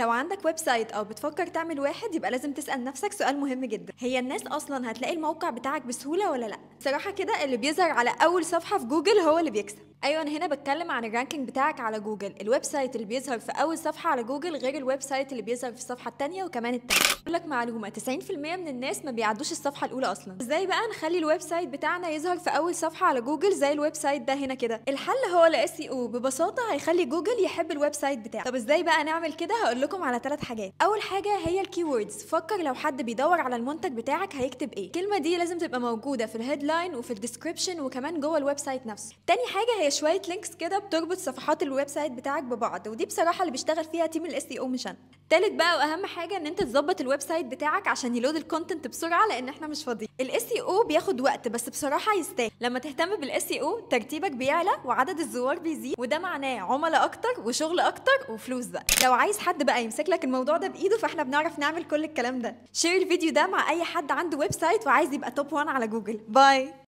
لو عندك ويب سايت او بتفكر تعمل واحد يبقى لازم تسأل نفسك سؤال مهم جدا: هي الناس اصلا هتلاقي الموقع بتاعك بسهولة ولا لا؟ صراحة كده اللي بيظهر على اول صفحة في جوجل هو اللي بيكسب. ايوه، انا هنا بتكلم عن الرانكينج بتاعك على جوجل. الويب سايت اللي بيظهر في اول صفحة على جوجل غير الويب سايت اللي بيظهر في الصفحة التانية وكمان التالتة. اقول لك معلومة: 90% من الناس ما بيعدوش الصفحة الاولى اصلا. ازاي بقى نخلي الويب سايت بتاعنا يظهر في اول صفحة على جوجل زي الويب سايت ده هنا كده؟ الحل هو الاس اي او. ببساطة هيخلي جوجل يحب الويب سايت بتاعك. طب ازاي بقى نعمل كده؟ هقول لكم على 3 حاجات. اول حاجه هي الكيوردز. فكر لو حد بيدور على المنتج بتاعك هيكتب ايه. الكلمه دي لازم تبقى موجوده في الهيدلاين وفي الديسكريبشن وكمان جوه الويب سايت نفسه. تاني حاجه هي شويه لينكس كده بتربط صفحات الويب سايت بتاعك ببعض، ودي بصراحه اللي بيشتغل فيها تيم الاس اي او مش انا. تالت بقى واهم حاجه ان انت تظبط الويب سايت بتاعك عشان يلود الكونتنت بسرعه، لان احنا مش فاضيين. الاس اي او بياخد وقت بس بصراحه يستاهل. لما تهتم بالاس اي او ترتيبك بيعلى وعدد الزوار بيزيد، وده معناه عملاء اكتر وشغل اكتر وفلوس بقى. لو عايز حد بقى يمسك لك الموضوع ده بايده فاحنا بنعرف نعمل كل الكلام ده. شير الفيديو ده مع اي حد عنده ويب سايت وعايز يبقى توب 1 على جوجل. باي.